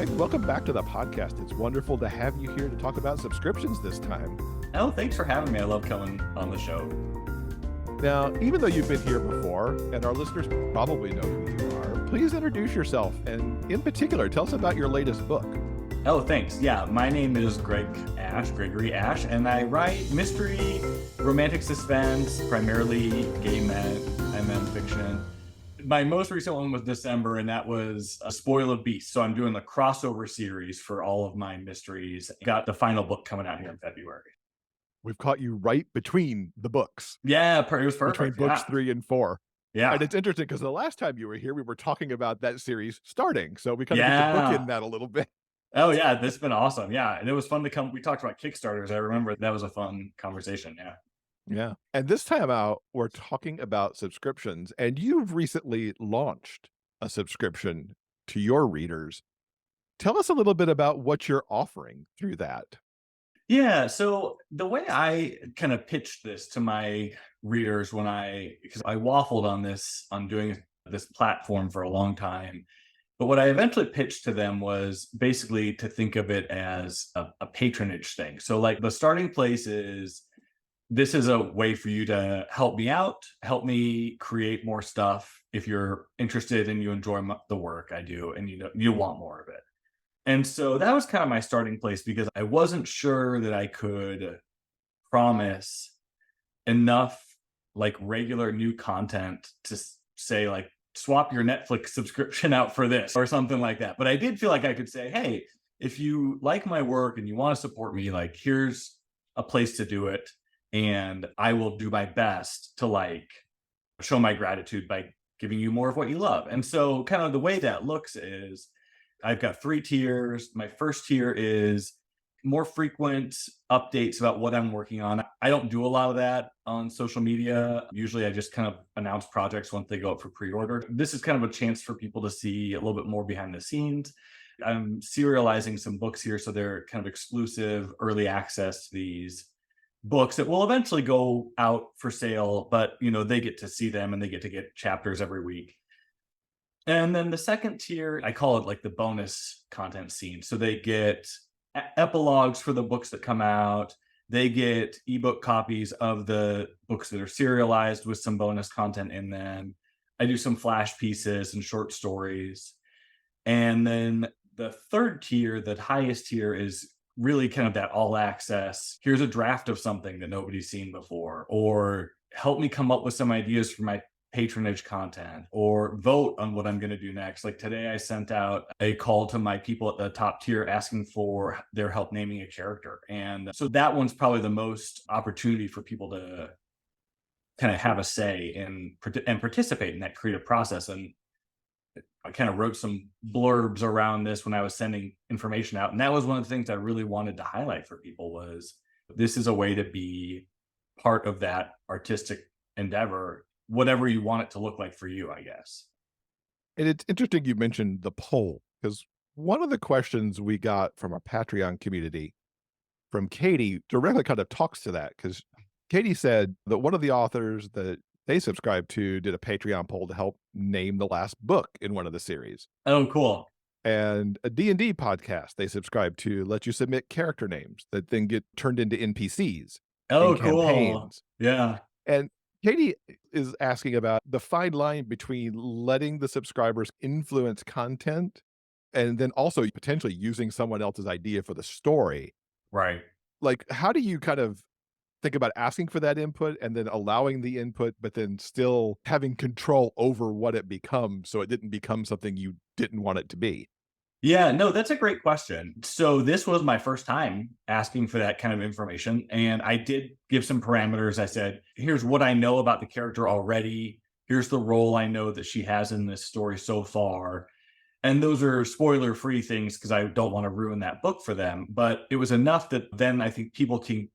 Greg. Welcome back to the podcast. It's wonderful to have you here to talk about subscriptions this time. Oh, thanks for having me. I love coming on the show. Now, even though you've been here before, and our listeners probably know who you are, please introduce yourself, and in particular, tell us about your latest book. Oh, thanks. Yeah, my name is Gregory Ashe, and I write mystery, romantic suspense, primarily gay men and men fiction. My most recent one was December, and that was A Spoil of Beasts. So I'm doing the crossover series for all of my mysteries. Got the final book coming out here in February. We've caught you right between the books. Yeah, it was perfect. Between books 3 and 4. Yeah. And it's interesting because the last time you were here, we were talking about that series starting. So we kind of get to book in that a little bit. Oh, yeah. This has been awesome. Yeah. And it was fun to come. We talked about Kickstarters. I remember that was a fun conversation. Yeah. Yeah. And this time out, we're talking about subscriptions. And you've recently launched a subscription to your readers. Tell us a little bit about what you're offering through that. Yeah. So the way I kind of pitched this to my readers because I waffled on doing this platform for a long time. But what I eventually pitched to them was basically to think of it as a patronage thing. So like the starting place is, this is a way for you to help me out, help me create more stuff if you're interested and you enjoy the work I do and you want more of it. And so that was kind of my starting place because I wasn't sure that I could promise enough like regular new content to say like, swap your Netflix subscription out for this or something like that. But I did feel like I could say, hey, if you like my work and you want to support me, like here's a place to do it. And I will do my best to like show my gratitude by giving you more of what you love. And so kind of the way that looks is I've got 3 tiers. My first tier is more frequent updates about what I'm working on. I don't do a lot of that on social media. Usually I just kind of announce projects once they go up for pre-order. This is kind of a chance for people to see a little bit more behind the scenes. I'm serializing some books here, so they're kind of exclusive early access to these books that will eventually go out for sale, but they get to see them and they get to get chapters every week. And then the second tier, I call it like the bonus content scene. So they get epilogues for the books that come out. They get ebook copies of the books that are serialized with some bonus content in them. I do some flash pieces and short stories. And then the third tier, the highest tier, is really kind of that all access. Here's a draft of something that nobody's seen before, or help me come up with some ideas for my patronage content, or vote on what I'm going to do next. Like today I sent out a call to my people at the top tier asking for their help naming a character. And so that one's probably the most opportunity for people to kind of have a say and participate in that creative process. And I kind of wrote some blurbs around this when I was sending information out. And that was one of the things I really wanted to highlight for people was this is a way to be part of that artistic endeavor, whatever you want it to look like for you, I guess. And it's interesting you mentioned the poll, because one of the questions we got from our Patreon community from Katie directly kind of talks to that, because Katie said that one of the authors that they subscribed to did a Patreon poll to help name the last book in one of the series. Oh, cool. And a D&D podcast they subscribed to let you submit character names that then get turned into NPCs. Oh, cool. Yeah. And Katie is asking about the fine line between letting the subscribers influence content and then also potentially using someone else's idea for the story. Right. Like, how do you kind of think about asking for that input and then allowing the input, but then still having control over what it becomes so it didn't become something you didn't want it to be? Yeah, no, that's a great question. So this was my first time asking for that kind of information. And I did give some parameters. I said, here's what I know about the character already. Here's the role I know that she has in this story so far. And those are spoiler-free things because I don't want to ruin that book for them. But it was enough that then I think people can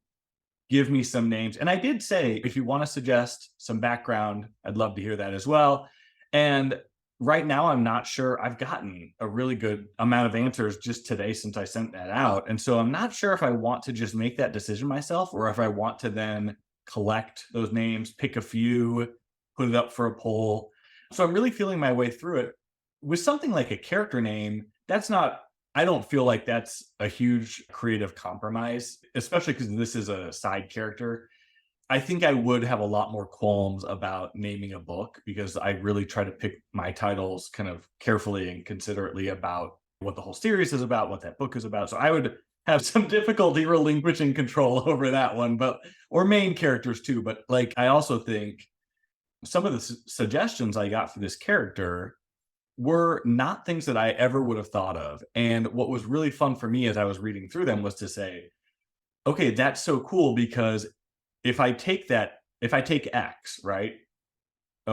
give me some names. And I did say, if you want to suggest some background, I'd love to hear that as well. And right now, I'm not sure. I've gotten a really good amount of answers just today since I sent that out. And so I'm not sure if I want to just make that decision myself or if I want to then collect those names, pick a few, put it up for a poll. So I'm really feeling my way through it. With something like a character name, that's not I don't feel like that's a huge creative compromise, especially because this is a side character. I think I would have a lot more qualms about naming a book because I really try to pick my titles kind of carefully and considerately about what the whole series is about, what that book is about. So I would have some difficulty relinquishing control over that one, but or main characters too. But like, I also think some of the suggestions I got for this character were not things that I ever would have thought of. And what was really fun for me as I was reading through them was to say, okay, that's so cool because if I take X, right,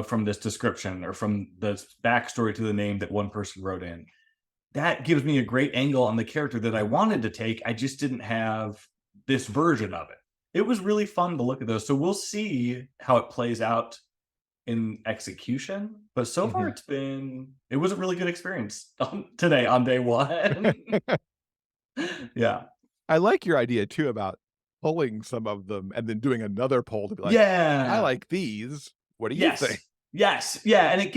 from this description or from the backstory to the name that one person wrote in, that gives me a great angle on the character that I wanted to take. I just didn't have this version of it. It was really fun to look at those. So we'll see how it plays out in execution. But so far, Mhm. it was a really good experience today on day one. Yeah. I like your idea too about pulling some of them and then doing another poll to be like, "I Yeah. like these. What do you think?" Yes. Yes. Yeah, and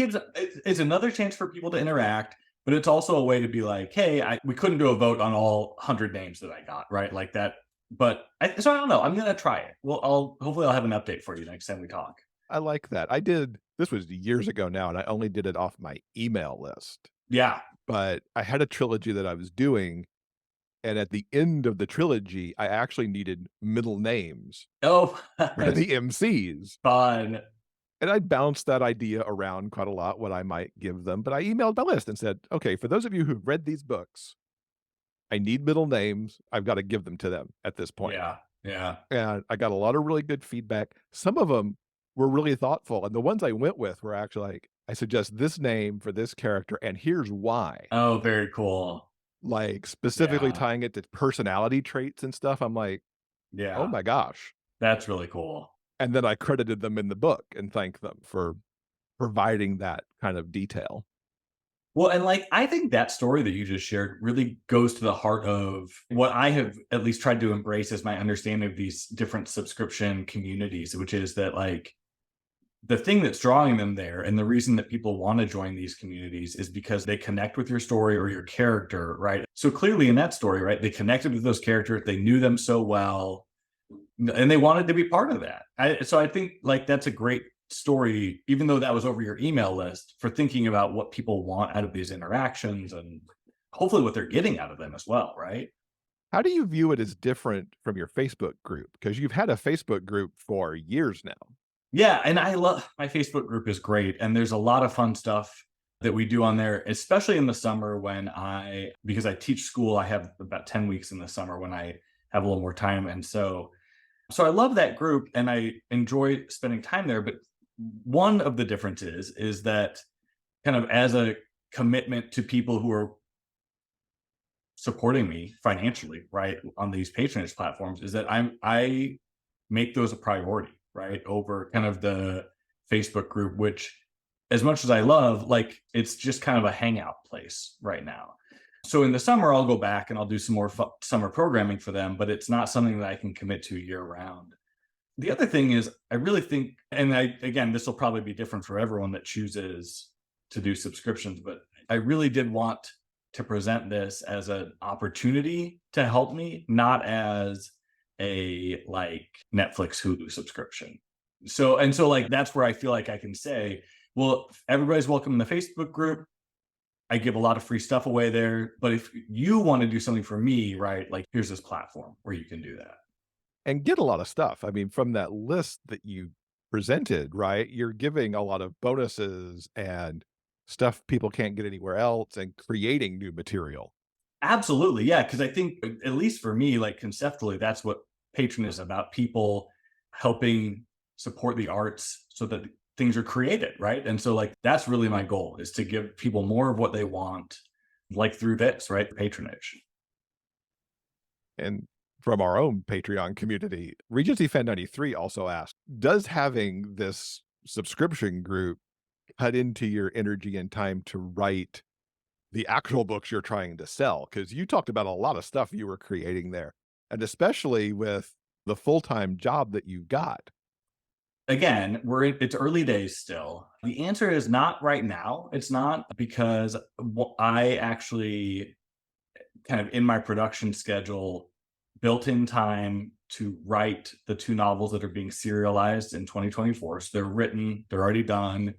it's another chance for people to interact, but it's also a way to be like, "Hey, we couldn't do a vote on all 100 names that I got," right? Like that. But so I don't know. I'm gonna try it. Well, hopefully I'll have an update for you next time we talk. I like that. I did this was years ago now, and I only did it off my email list, Yeah. but I had a trilogy that I was doing, and at the end of the trilogy, I actually needed middle names Oh, for that's the MCs, fun. and I bounced that idea around quite a lot, what I might give them, but I emailed my list and said, "Okay, for those of you who've read these books, I need middle names. I've gotta give them to them at this point." Yeah. Yeah. And I got a lot of really good feedback. Some of them were really thoughtful, and the ones I went with were actually like, "I suggest this name for this character, and here's why." Oh, very cool. Like, specifically Yeah. tying it to personality traits and stuff. I'm like, "Oh Yeah. my gosh." That's really cool. And then I credited them in the book and thanked them for providing that kind of detail. Well, and like I think that story that you just shared really goes to the heart of what I have at least tried to embrace as my understanding of these different subscription communities, which is that like the thing that's drawing them there and the reason that people want to join these communities is because they connect with your story or your character, right? So clearly in that story, right, they connected with those characters, they knew them so well, and they wanted to be part of that. So I think like that's a great story, even though that was over your email list, for thinking about what people want out of these interactions and hopefully what they're getting out of them as well, right? How do you view it as different from your Facebook group? Because you've had a Facebook group for years now. Yeah, and I love my Facebook group is great, and there's a lot of fun stuff that we do on there, especially in the summer when because I teach school, I have about 10 weeks in the summer when I have a little more time, and so I love that group and I enjoy spending time there, but one of the differences is that kind of as a commitment to people who are supporting me financially, right, on these patronage platforms is that I make those a priority, right, over kind of the Facebook group, which as much as I love, like it's just kind of a hangout place right now. So in the summer, I'll go back and I'll do some more summer programming for them, but it's not something that I can commit to year round. The other thing is, I really think, and again, this will probably be different for everyone that chooses to do subscriptions, but I really did want to present this as an opportunity to help me, not as a like Netflix Hulu subscription. So like that's where I feel like I can say, well, everybody's welcome in the Facebook group. I give a lot of free stuff away there. But if you want to do something for me, right, like here's this platform where you can do that. And get a lot of stuff. I mean, from that list that you presented, right? You're giving a lot of bonuses and stuff people can't get anywhere else and creating new material. Absolutely. Yeah. Cause I think, at least for me, like conceptually, that's what Patron is about, people helping support the arts so that things are created. Right. And so, like, that's really my goal is to give people more of what they want, like through this, right? Patronage. And from our own Patreon community, Regency Fan 93 also asked, does having this subscription group cut into your energy and time to write the actual books you're trying to sell? Because you talked about a lot of stuff you were creating there, and especially with the full-time job that you got. Again, it's early days still. The answer is not right now. It's not because I actually kind of in my production schedule built in time to write the 2 novels that are being serialized in 2024. So they're written, they're already done.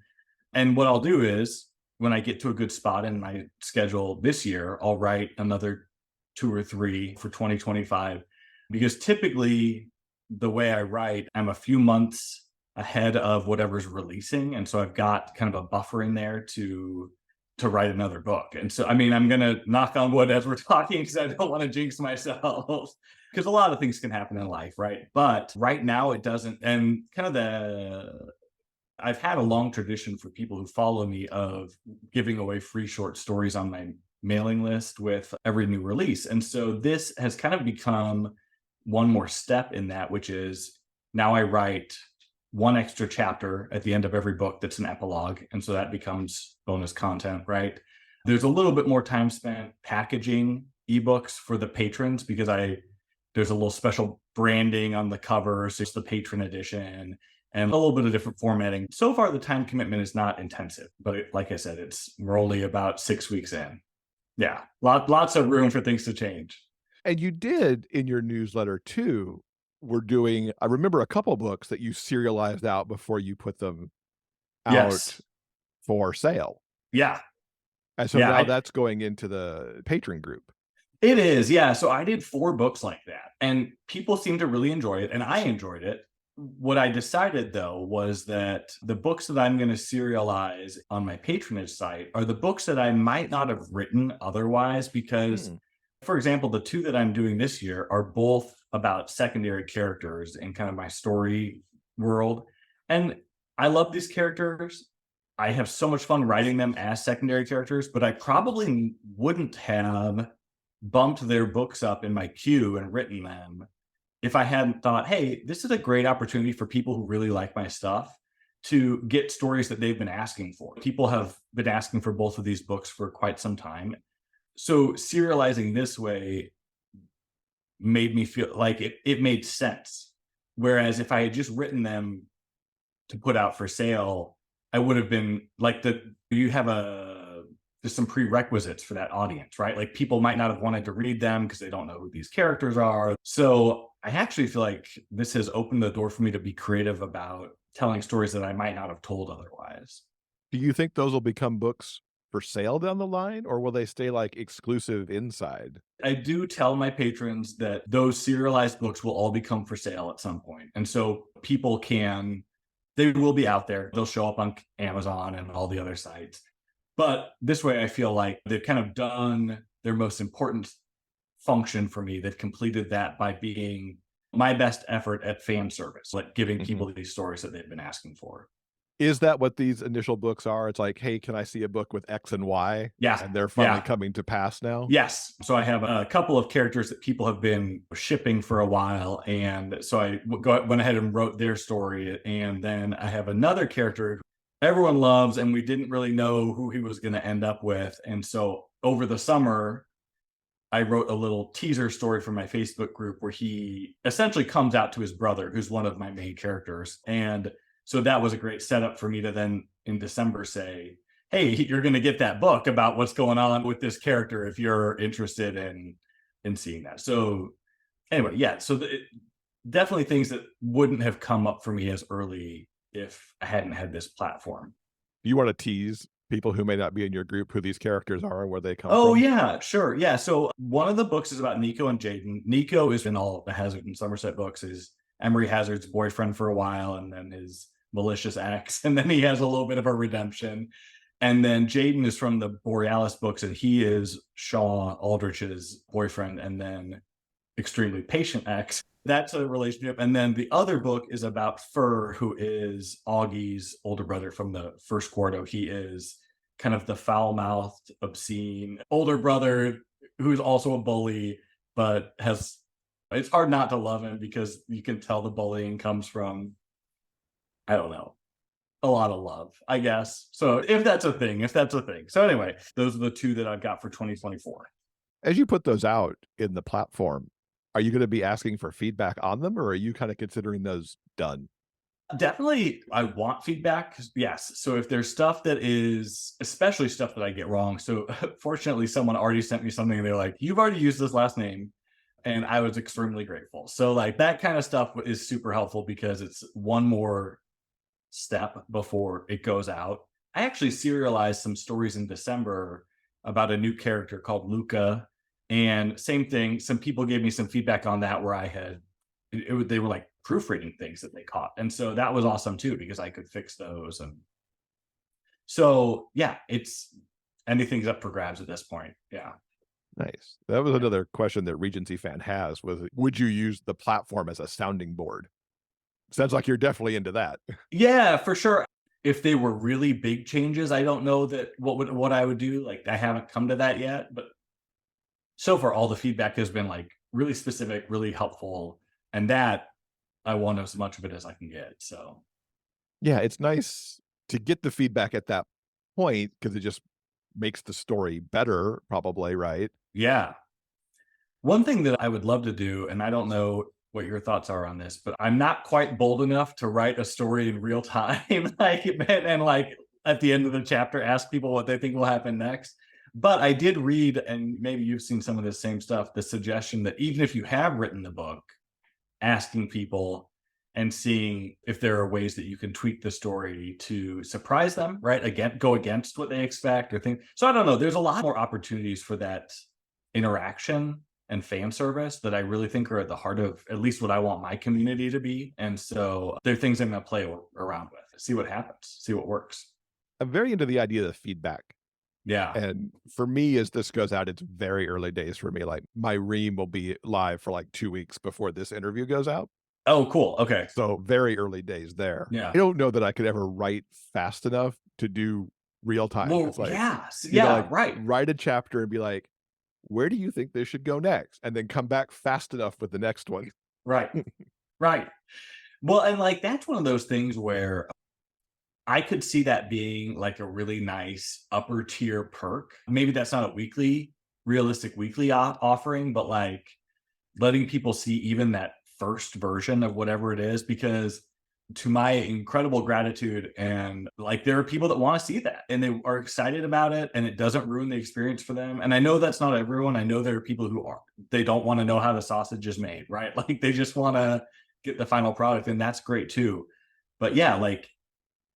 And what I'll do is when I get to a good spot in my schedule this year, I'll write another 2 or 3 for 2025 because typically the way I write, I'm a few months ahead of whatever's releasing, and so I've got kind of a buffer in there to write another book. And so, I mean, I'm going to knock on wood as we're talking because I don't want to jinx myself because a lot of things can happen in life, right? But right now it doesn't. And kind of I've had a long tradition for people who follow me of giving away free short stories on my mailing list with every new release. And so this has kind of become one more step in that, which is now I write one extra chapter at the end of every book that's an epilogue. And so that becomes bonus content, right? There's a little bit more time spent packaging ebooks for the patrons because there's a little special branding on the cover. So it's the patron edition and a little bit of different formatting. So far, the time commitment is not intensive, but like I said, we're only about 6 weeks in. Yeah, lots of room for things to change. And you did in your newsletter too, we're doing I remember a couple books that you serialized out before you put them out Yes. for sale. Yeah. And so Yeah. now that's going into the patron group. It is. Yeah. So I did 4 books like that, and people seem to really enjoy it, and I enjoyed it. What I decided though was that the books that I'm going to serialize on my patronage site are the books that I might not have written otherwise because, Hmm. for example, the 2 that I'm doing this year are both about secondary characters in kind of my story world. And I love these characters. I have so much fun writing them as secondary characters, but I probably wouldn't have bumped their books up in my queue and written them if I hadn't thought, hey, this is a great opportunity for people who really like my stuff to get stories that they've been asking for. People have been asking for both of these books for quite some time. So serializing this way made me feel like it made sense. Whereas if I had just written them to put out for sale, I would have been like you have there's some prerequisites for that audience, right? Like people might not have wanted to read them because they don't know who these characters are. So I actually feel like this has opened the door for me to be creative about telling stories that I might not have told otherwise. Do you think those will become books for sale down the line, or will they stay like exclusive inside? I do tell my patrons that those serialized books will all become for sale at some point. And so they will be out there. They'll show up on Amazon and all the other sites. But this way, I feel like they've kind of done their most important function for me. They've completed that by being my best effort at fan service, like giving Mhm. people these stories that they've been asking for. Is that what these initial books are? It's like, "Hey, can I see a book with X and Y?" Yeah. And they're finally Yeah. coming to pass now? Yes. So I have a couple of characters that people have been shipping for a while. And so went ahead and wrote their story. And then I have another character everyone loves, and we didn't really know who he was going to end up with. And so over the summer, I wrote a little teaser story for my Facebook group where he essentially comes out to his brother, who's one of my main characters. And so that was a great setup for me to then in December say, hey, you're going to get that book about what's going on with this character if you're interested in seeing that. So anyway, yeah, so definitely things that wouldn't have come up for me as early if I hadn't had this platform. You wanna tease people who may not be in your group who these characters are and where they come Oh from? yeah, sure. Yeah. So one of the books is about Nico and Jaden. Nico is in all of the Hazard and Somerset books, is Emery Hazard's boyfriend for a while, and then his malicious ex, and then he has a little bit of a redemption. And then Jaden is from the Borealis books, and he is Shaw Aldrich's boyfriend, and then extremely patient ex. That's a relationship. And then the other book is about Fur, who is Augie's older brother from the first quarto. He is kind of the foul-mouthed, obscene older brother who's also a bully, but it's hard not to love him because you can tell the bullying comes from, I don't know, a lot of love, I guess. So if that's a thing, if that's a thing. So anyway, those are the 2 that I've got for 2024. As you put those out in the platform, are you gonna be asking for feedback on them, or are you kinda considering those done? Definitely, I want feedback. Yes. So if there's stuff that is, especially stuff that I get wrong. So fortunately, someone already sent me something and they're like, you've already used this last name. And I was extremely grateful. So, like, that kind of stuff is super helpful because it's one more step before it goes out. I actually serialized some stories in December about a new character called Luca. And same thing, some people gave me some feedback on that where I had they were like proofreading things that they caught. And so that was awesome too because I could fix those. And so yeah, it's anything's up for grabs at this point. Yeah. Nice. That was another question that Regency fan has was, would you use the platform as a sounding board? Sounds like you're definitely into that. Yeah, for sure. If they were really big changes, I don't know that what I would do. Like I haven't come to that yet, but so far all the feedback has been like really specific, really helpful, and that I want as much of it as I can get. So Yeah, it's nice to get the feedback at that point because it just makes the story better, probably, right? yeah. One thing that I would love to do, and I don't know what your thoughts are on this, but I'm not quite bold enough to write a story in real time, like and like at the end of the chapter, ask people what they think will happen next. But I did read, and maybe you've seen some of the same stuff, the suggestion that even if you have written the book, asking people and seeing if there are ways that you can tweak the story to surprise them, right? Again, go against what they expect or think. So I don't know. There's a lot more opportunities for that interaction and fan service that I really think are at the heart of at least what I want my community to be. And so they're things I'm going to play around with, see what happens, see what works. I'm very into the idea of feedback. Yeah. And for me, as this goes out, it's very early days for me. Like my ream will be live for like 2 weeks before this interview goes out. Oh, cool. Okay. So very early days there. Yeah. I don't know that I could ever write fast enough to do real time. Well, It's like, yeah. Yeah. like Right. write a chapter and be like, where do you think this should go next? And then come back fast enough with the next one. Right. Right. Well, and like that's one of those things where I could see that being like a really nice upper tier perk. Maybe that's not a realistic weekly offering, but like letting people see even that first version of whatever it is, because to my incredible gratitude, and like there are people that want to see that and they are excited about it and it doesn't ruin the experience for them. And I know that's not everyone. I know there are people who are, they don't want to know how the sausage is made, right? Like they just want to get the final product, and that's great too. But yeah, like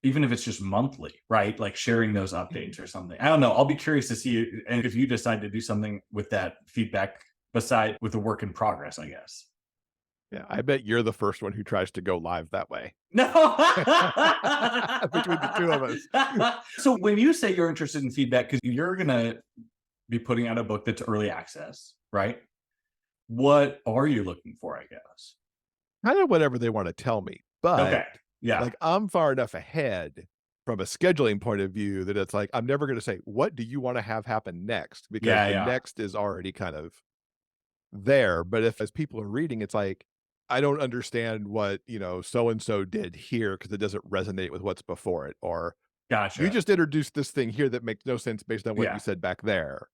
even if it's just monthly, right? Like sharing those updates or something. I don't know. I'll be curious to see and if you decide to do something with that feedback beside with the work in progress, I guess. Yeah, I bet you're the first one who tries to go live that way. No. Between the two of us. So when you say you're interested in feedback, because you're gonna be putting out a book that's early access, right? What are you looking for, I guess? Kind of whatever they want to tell me. Okay. But Yeah. like I'm far enough ahead from a scheduling point of view that it's like I'm never going to say, what do you want to have happen next? Because Yeah. the Yeah. next is already kind of there. But if as people are reading, it's like, I don't understand what, so and so did here because it doesn't resonate with what's before it. Or you Gotcha. just introduced this thing here that makes no sense based on what you Yeah. said back there.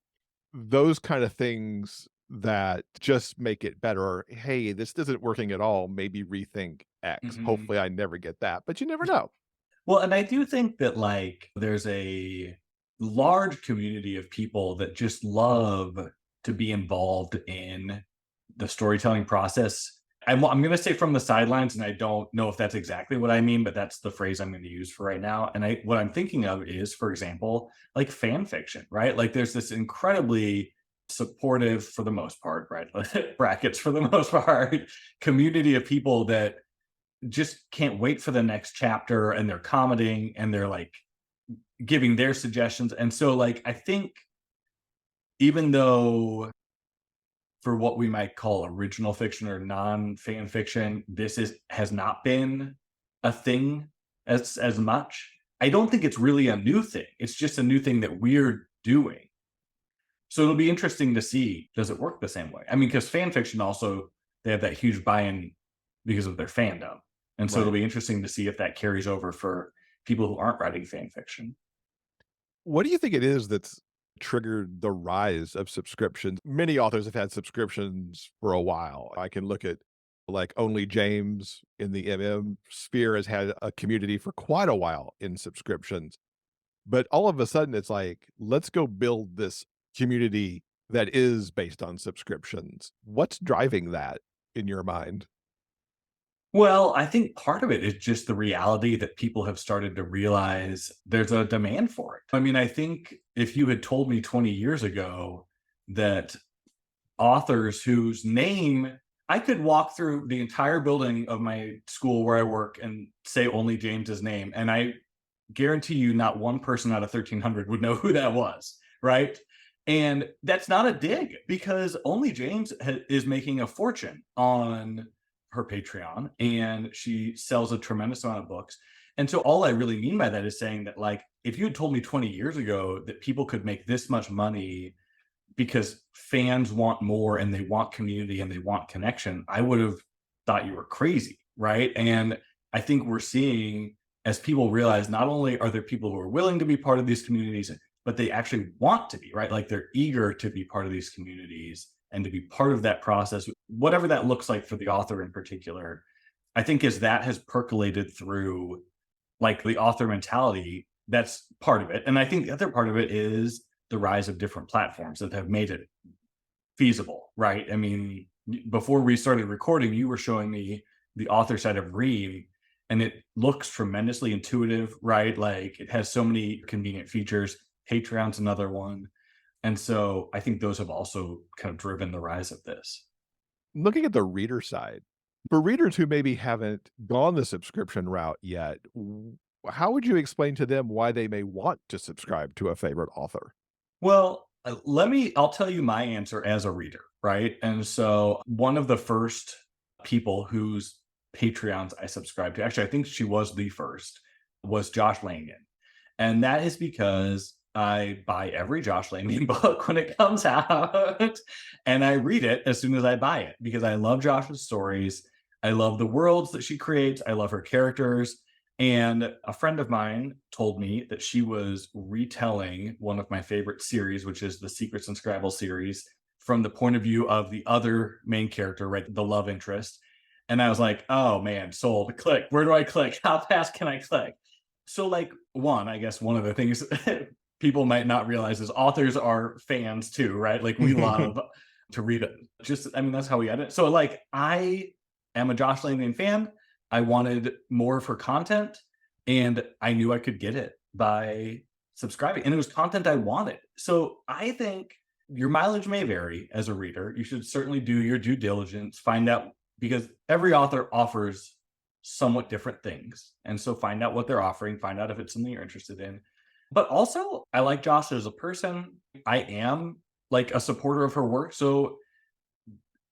Those kind of things that just make it better. Or, hey, this isn't working at all. Maybe rethink X. Mhm. Hopefully I never get that, but you never know. Well, and I do think that like there's a large community of people that just love to be involved in the storytelling process. I'm going to say from the sidelines, and I don't know if that's exactly what I mean, but that's the phrase I'm going to use for right now. And what I'm thinking of is, for example, like fan fiction, right? Like there's this incredibly supportive, for the most part, right? Brackets for the most part, community of people that just can't wait for the next chapter, and they're commenting and they're like giving their suggestions. And so like I think even though for what we might call original fiction or non-fan fiction, this is has not been a thing as much. I don't think it's really a new thing. It's just a new thing that we're doing. So it'll be interesting to see, does it work the same way? I mean, because fan fiction also, they have that huge buy-in because of their fandom. And so it'll Right. be interesting to see if that carries over for people who aren't writing fan fiction. What do you think it is that's triggered the rise of subscriptions? Many authors have had subscriptions for a while. I can look at Like Only James in the MM sphere has had a community for quite a while in subscriptions. But all of a sudden, it's like, let's go build this community that is based on subscriptions. What's driving that in your mind? Well, I think part of it is just the reality that people have started to realize there's a demand for it. I mean, I think if you had told me 20 years ago that authors whose name I could walk through the entire building of my school where I work and say only James's name, and I guarantee you not one person out of 1,300 would know who that was, right? And that's not a dig because only James is making a fortune on her Patreon and she sells a tremendous amount of books. And so all I really mean by that is saying that like if you had told me 20 years ago that people could make this much money because fans want more and they want community and they want connection, I would have thought you were crazy, right? And I think we're seeing as people realize not only are there people who are willing to be part of these communities, but they actually want to be, right? Like they're eager to be part of these communities and to be part of that process, whatever that looks like for the author in particular. I think as that has percolated through like the author mentality, that's part of it. And I think the other part of it is the rise of different platforms that have made it feasible, right? I mean, before we started recording, you were showing me the author side of Read, and it looks tremendously intuitive, right? Like it has so many convenient features. Patreon's another one. And so I think those have also kind of driven the rise of this. Looking at the reader side, for readers who maybe haven't gone the subscription route yet, how would you explain to them why they may want to subscribe to a favorite author? Well, I'll tell you my answer as a reader, right? And so one of the first people whose Patreons I subscribed to, actually, I think she was the first, was Josh Langan. And that is because I buy every Josh Langan book when it comes out and I read it as soon as I buy it because I love Josh's stories. I love the worlds that she creates. I love her characters. And a friend of mine told me that she was retelling one of my favorite series, which is the Secrets and Scrabble series, from the point of view of the other main character, right? The love interest. And I was like, oh man, sold. Click. Where do I click? How fast can I click? So, like, I guess one of the things people might not realize is authors are fans too, right? Like, we love to read it. Just, I mean, that's how we edit. So, like, I am a Josh Langan fan. I wanted more of her content, and I knew I could get it by subscribing. And it was content I wanted. So, I think your mileage may vary as a reader. You should certainly do your due diligence, find out because every author offers somewhat different things. And so find out what they're offering, find out if it's something you're interested in. But also, I like Josh as a person. I am like a supporter of her work. So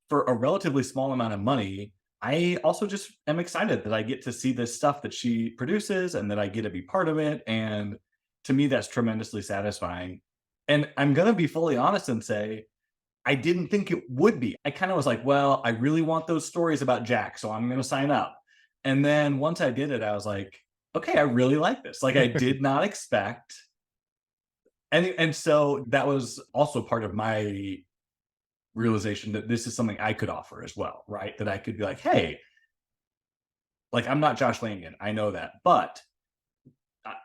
for a relatively small amount of money, I also just am excited that I get to see this stuff that she produces and that I get to be part of it. And to me, that's tremendously satisfying. And I'm going to be fully honest and say, I didn't think it would be. I kind of was like, well, I really want those stories about Jack, so I'm going to sign up. And then once I did it, I was like, okay, I really like this. Like I did not expect. And so that was also part of my realization that this is something I could offer as well, right? That I could be like, hey, like I'm not Josh Langan, I know that, but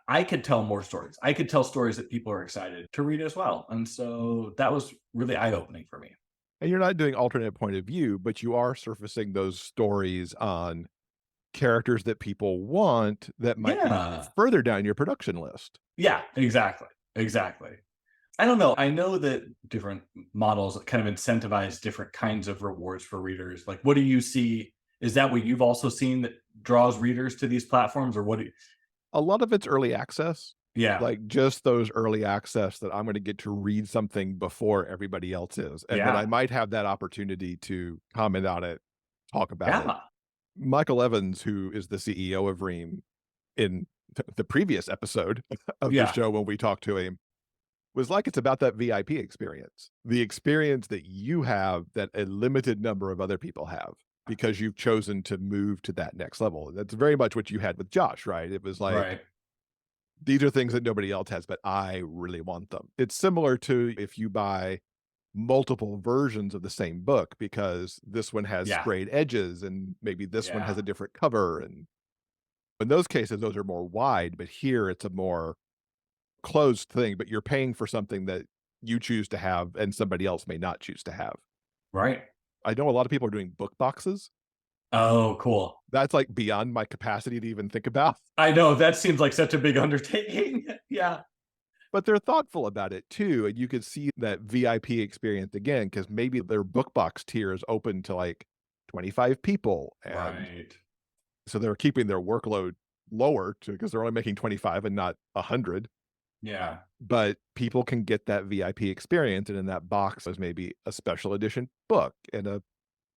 I could tell more stories. I could tell stories that people are excited to read as well. And so that was really eye opening for me. And you're not doing alternate point of view, but you are surfacing those stories on characters that people want that might be Yeah. further down your production list. Yeah, exactly. Exactly. I don't know. I know that different models kind of incentivize different kinds of rewards for readers. Like, what do you see? Is that what you've also seen that draws readers to these platforms, or what? A lot of it's early access, Yeah, like just those early access that I'm gonna get to read something before everybody else is, and then I yeah, might have that opportunity to comment on it, talk about it. yeah, Michael Evans, who is the CEO of Ream, in the previous episode of the yeah. show when we talked to him, was like, it's about that VIP experience. The experience that you have that a limited number of other people have because you've chosen to move to that next level. That's very much what you had with Josh, right? It was like, Right. these are things that nobody else has, but I really want them. It's similar to if you buy multiple versions of the same book because this one has Yeah. sprayed edges and maybe this one has Yeah. a different cover. And in those cases, those are more wide, but here it's a more closed thing, but you're paying for something that you choose to have and somebody else may not choose to have. Right. I know a lot of people are doing book boxes. Oh, cool. That's like beyond my capacity to even think about, I know that seems like such a big undertaking. Yeah. but they're thoughtful about it too. And you could see that VIP experience again, because maybe their book box tier is open to like 25 people. And Right. so they're keeping their workload lower because they're only making 25 and not 100. Yeah. But people can get that VIP experience. And in that box is maybe a special edition book and a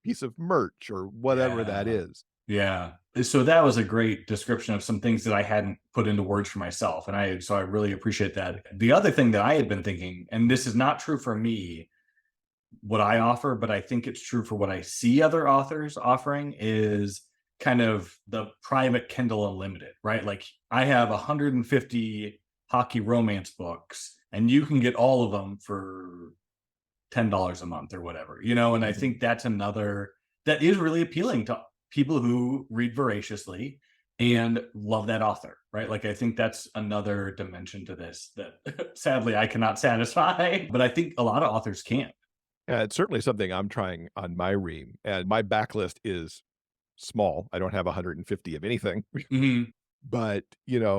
piece of merch or whatever that Yeah. is. Yeah. So that was a great description of some things that I hadn't put into words for myself. And I really appreciate that. The other thing that I had been thinking, and this is not true for me, what I offer, but I think it's true for what I see other authors offering is kind of the private Kindle Unlimited, right? Like I have 150 hockey romance books and you can get all of them for $10 a month or whatever, and I Mhm. think that's another that is really appealing to people who read voraciously and love that author, right? Like I think that's another dimension to this that sadly I cannot satisfy, but I think a lot of authors can. Yeah, it's certainly something I'm trying on my ream, and my backlist is small. I don't have 150 of anything, Mhm. but,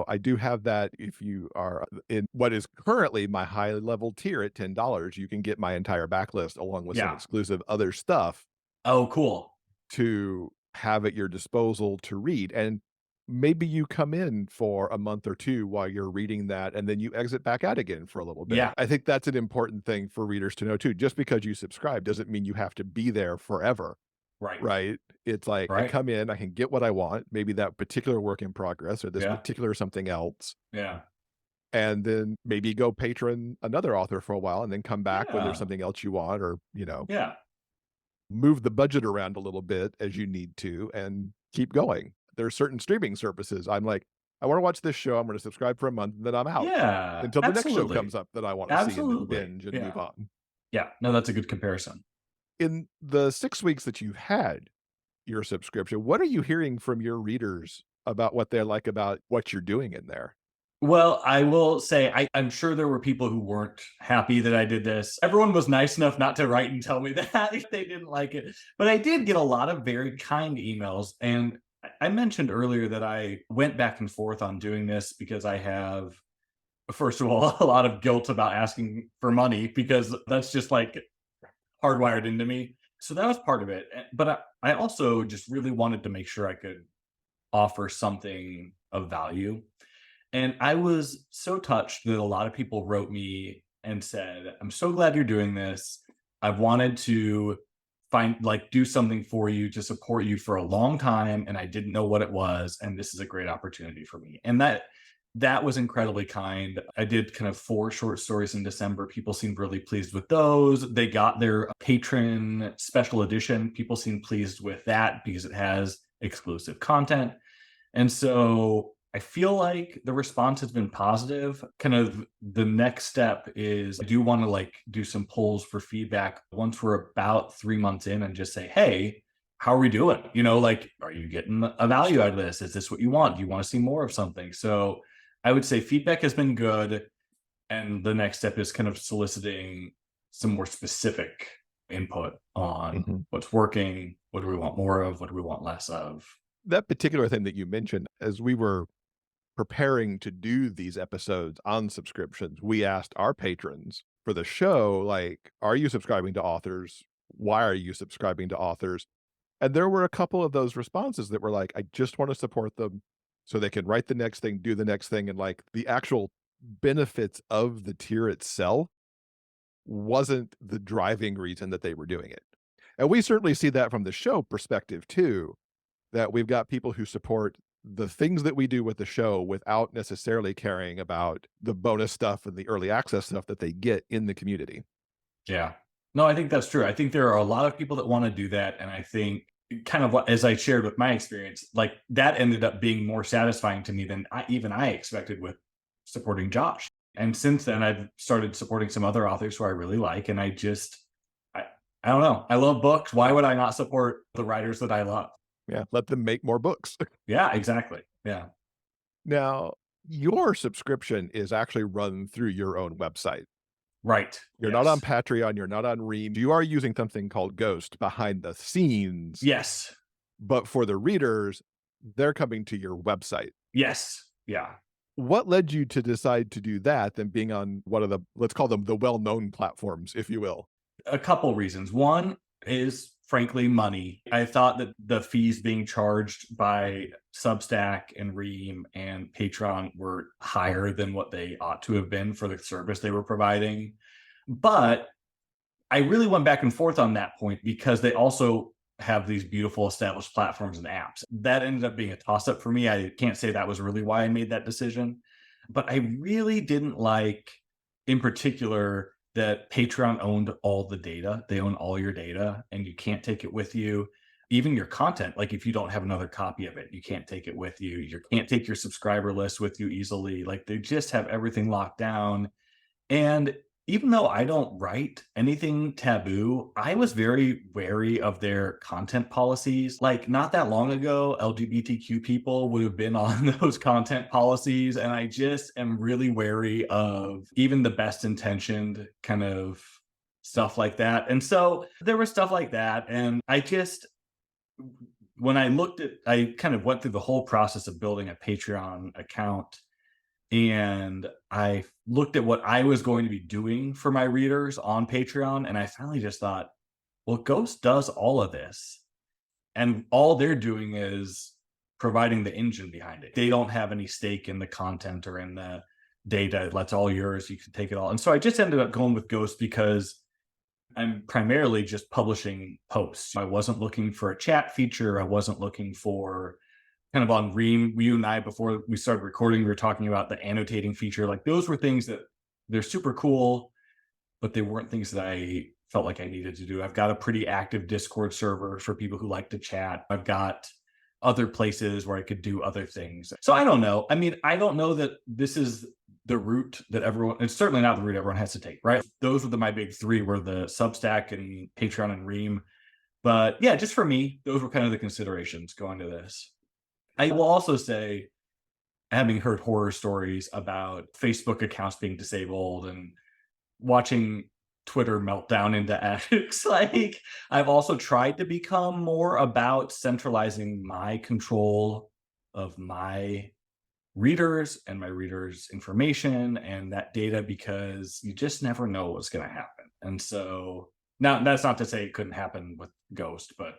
I do have that if you are in what is currently my high level tier at $10, you can get my entire backlist along with some Yeah. exclusive other stuff Oh, cool. to have at your disposal to read, and maybe you come in for a month or 2 while you're reading that, and then you exit back out again for a little bit. Yeah. I think that's an important thing for readers to know too. Just because you subscribe doesn't mean you have to be there forever, Right. right? It's like, I Right. come in, I can get what I want, maybe that particular work in progress or this Yeah. particular something else, Yeah. and then maybe go patron another author for a while and then come back when there's Yeah. something else you want or, Yeah. move the budget around a little bit as you need to and keep going. There are certain streaming services. I'm like, I want to watch this show. I'm going to subscribe for a month and then I'm out Yeah. until the next show Absolutely. comes up that I want to see and then Absolutely. binge and move Yeah. on. Yeah. No, that's a good comparison. In the 6 weeks that you've had your subscription, what are you hearing from your readers about what they like about what you're doing in there? Well, I will say I'm sure there were people who weren't happy that I did this. Everyone was nice enough not to write and tell me that if they didn't like it. But I did get a lot of very kind emails. And I mentioned earlier that I went back and forth on doing this because I have, first of all, a lot of guilt about asking for money because that's just like hardwired into me. So that was part of it. But I also just really wanted to make sure I could offer something of value. And I was so touched that a lot of people wrote me and said, "I'm so glad you're doing this. I've wanted to do something for you to support you for a long time, and I didn't know what it was, and this is a great opportunity for me." And that was incredibly kind. I did kind of 4 short stories in December. People seemed really pleased with those. They got their patron special edition. People seemed pleased with that because it has exclusive content. And so I feel like the response has been positive. Kind of the next step is I do want to do some polls for feedback once we're about 3 months in and just say, hey, how are we doing? Are you getting a value out of this? Is this what you want? Do you want to see more of something? So I would say feedback has been good. And the next step is kind of soliciting some more specific input on Mhm. what's working, what do we want more of, what do we want less of. That particular thing that you mentioned, as we were preparing to do these episodes on subscriptions, we asked our patrons for the show, like, are you subscribing to authors? Why are you subscribing to authors? And there were a couple of those responses that were like, I just want to support them so they can write the next thing, do the next thing. And like the actual benefits of the tier itself wasn't the driving reason that they were doing it. And we certainly see that from the show perspective too, that we've got people who support the things that we do with the show without necessarily caring about the bonus stuff and the early access stuff that they get in the community. Yeah. No, I think that's true. I think there are a lot of people that want to do that. And I think kind of what, as I shared with my experience, like that ended up being more satisfying to me than I expected with supporting Josh. And since then, I've started supporting some other authors who I really like. And I just, I don't know. I love books. Why would I not support the writers that I love? Yeah, let them make more books. Yeah, exactly. Yeah. Now, your subscription is actually run through your own website. Right. You're not on Yes. Patreon, you're not on Ream. You are using something called Ghost behind the scenes, Yes. but for the readers, they're coming to your website. Yes. Yeah. What led you to decide to do that than being on one of the, let's call them the well-known platforms, if you will? A couple reasons. One is frankly money. I thought that the fees being charged by Substack and Ream and Patreon were higher than what they ought to have been for the service they were providing. But I really went back and forth on that point because they also have these beautiful established platforms and apps. That ended up being a toss up for me. I can't say that was really why I made that decision, but I really didn't like, in particular, that Patreon owned all the data. They own all your data and you can't take it with you. Even your content, like if you don't have another copy of it, you can't take it with you. You can't take your subscriber list with you easily. Like they just have everything locked down. And even though I don't write anything taboo, I was very wary of their content policies. Like not that long ago, LGBTQ people would have been on those content policies. And I just am really wary of even the best intentioned kind of stuff like that. And so there was stuff like that. And I just, when I looked at, I kind of went through the whole process of building a Patreon account and I looked at what I was going to be doing for my readers on Patreon, and I finally just thought, well, Ghost does all of this, and all they're doing is providing the engine behind it. They don't have any stake in the content or in the data. That's all yours. You can take it all. And so I just ended up going with Ghost because I'm primarily just publishing posts. I wasn't looking for a chat feature. I wasn't looking for kind of on Ream, you and I, before we started recording, we were talking about the annotating feature. Like those were things that they're super cool, but they weren't things that I felt like I needed to do. I've got a pretty active Discord server for people who like to chat. I've got other places where I could do other things. So I don't know. I mean, I don't know that this is the route that everyone, it's certainly not the route everyone has to take, right? Those were my big three were the Substack and Patreon and Ream. But yeah, just for me, those were kind of the considerations going to this. I will also say, having heard horror stories about Facebook accounts being disabled and watching Twitter melt down into X, like I've also tried to become more about centralizing my control of my readers and my readers' information and that data because you just never know what's going to happen. And so now that's not to say it couldn't happen with Ghost, but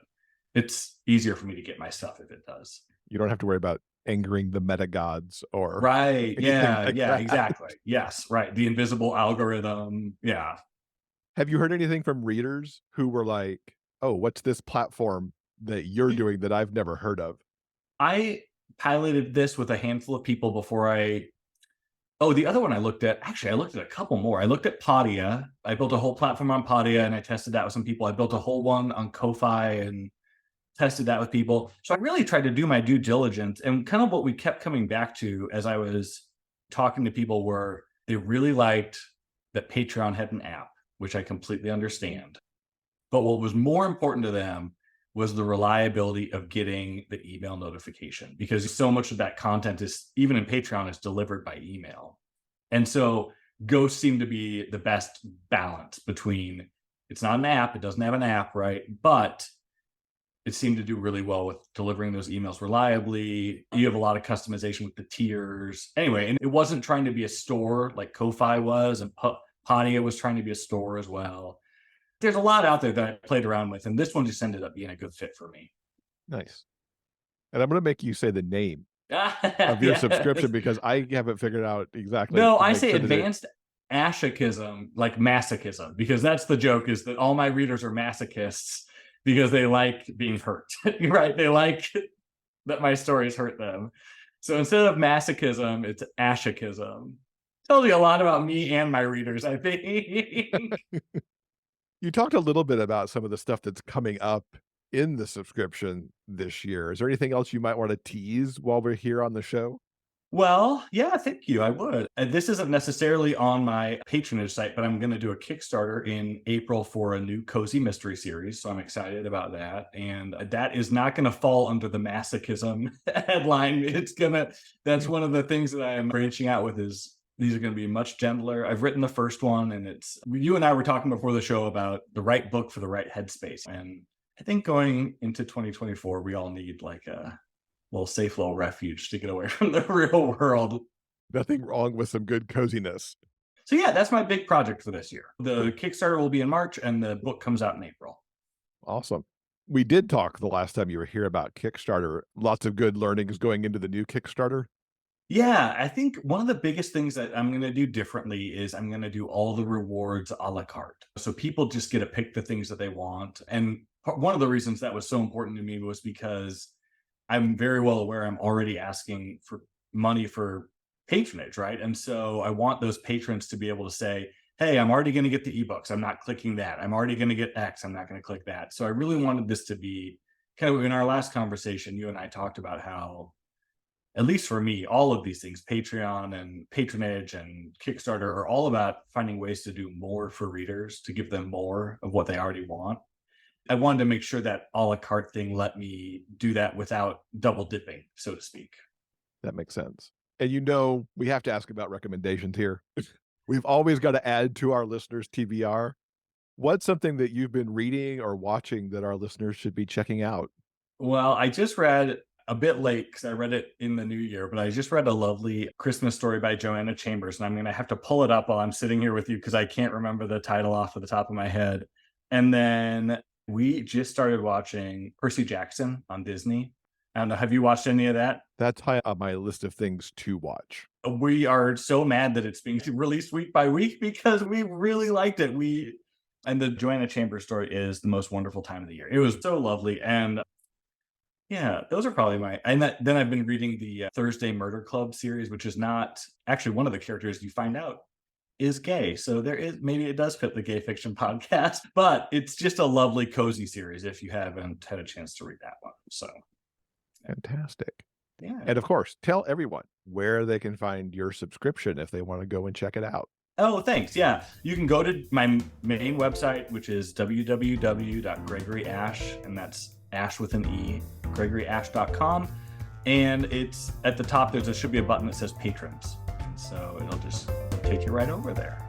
it's easier for me to get my stuff if it does. You don't have to worry about angering the meta gods or Right. anything Yeah. like Yeah. that. Exactly. Yes. Right. The invisible algorithm. Yeah. Have you heard anything from readers who were like, "Oh, what's this platform that you're doing that I've never heard of?" I piloted this with a handful of people before I. Oh, the other one I looked at, actually, I looked at a couple more. I looked at Podia. I built a whole platform on Podia and I tested that with some people. I built a whole one on Ko-Fi and tested that with people. So I really tried to do my due diligence. And kind of what we kept coming back to as I was talking to people were they really liked that Patreon had an app, which I completely understand. But what was more important to them was the reliability of getting the email notification because so much of that content is, even in Patreon, is delivered by email. And so Ghost seemed to be the best balance between it's not an app, it doesn't have an app, right? But it seemed to do really well with delivering those emails reliably. You have a lot of customization with the tiers. Anyway, and it wasn't trying to be a store like Ko-Fi was, and Podia was trying to be a store as well. There's a lot out there that I played around with, and this one just ended up being a good fit for me. Nice. And I'm gonna make you say the name of your Yes. subscription because I haven't figured out exactly No, to I make say sure that it. advanced Ashikism, like masochism, because that's the joke is that all my readers are masochists because they like being hurt, right? They like that my stories hurt them. So instead of masochism, it's Ashikism. Tells you a lot about me and my readers, I think. You talked a little bit about some of the stuff that's coming up in the subscription this year. Is there anything else you might wanna tease while we're here on the show? Well, yeah, thank you. I would. And this isn't necessarily on my patronage site, but I'm going to do a Kickstarter in April for a new cozy mystery series. So I'm excited about that. And that is not going to fall under the masochism headline. That's one of the things that I'm branching out with is these are going to be much gentler. I've written the first one and you and I were talking before the show about the right book for the right headspace. And I think going into 2024, we all need like a little safe little refuge to get away from the real world. Nothing wrong with some good coziness. So yeah, that's my big project for this year. The Kickstarter will be in March and the book comes out in April. Awesome. We did talk the last time you were here about Kickstarter. Lots of good learnings going into the new Kickstarter. Yeah, I think one of the biggest things that I'm going to do differently is I'm going to do all the rewards a la carte. So people just get to pick the things that they want. And one of the reasons that was so important to me was because I'm very well aware I'm already asking for money for patronage, right? And so I want those patrons to be able to say, hey, I'm already going to get the ebooks. I'm not clicking that. I'm already going to get X. I'm not going to click that. So I really wanted this to be kind of in our last conversation, you and I talked about how, at least for me, all of these things, Patreon and patronage and Kickstarter are all about finding ways to do more for readers, to give them more of what they already want. I wanted to make sure that a la carte thing let me do that without double dipping, so to speak. That makes sense. And we have to ask about recommendations here. We've always got to add to our listeners' TBR. What's something that you've been reading or watching that our listeners should be checking out? Well, I just read a bit late because I read it in the new year, but I just read a lovely Christmas story by Joanna Chambers. And I'm going to have to pull it up while I'm sitting here with you because I can't remember the title off of the top of my head. And then we just started watching Percy Jackson on Disney. I don't know. Have you watched any of that? That's high on my list of things to watch. We are so mad that it's being released week by week because we really liked it. And the Joanna Chambers story is the most wonderful time of the year. It was so lovely. And yeah, those are probably then I've been reading the Thursday Murder Club series, which is not actually one of the characters you find out is gay. So maybe it does fit the gay fiction podcast, but it's just a lovely, cozy series if you haven't had a chance to read that one. So fantastic. Yeah. And of course, tell everyone where they can find your subscription if they want to go and check it out. Oh, thanks. Yeah. You can go to my main website, which is www.gregoryashe, and that's Ash with an E, gregoryashe.com. And it's at the top, there should be a button that says patrons. So it'll just take you right over there.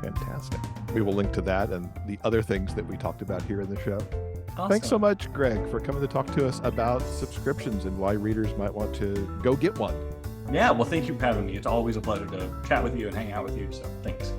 Fantastic. We will link to that and the other things that we talked about here in the show. Awesome. Thanks so much, Greg, for coming to talk to us about subscriptions and why readers might want to go get one. Yeah, well, thank you for having me. It's always a pleasure to chat with you and hang out with you. So thanks.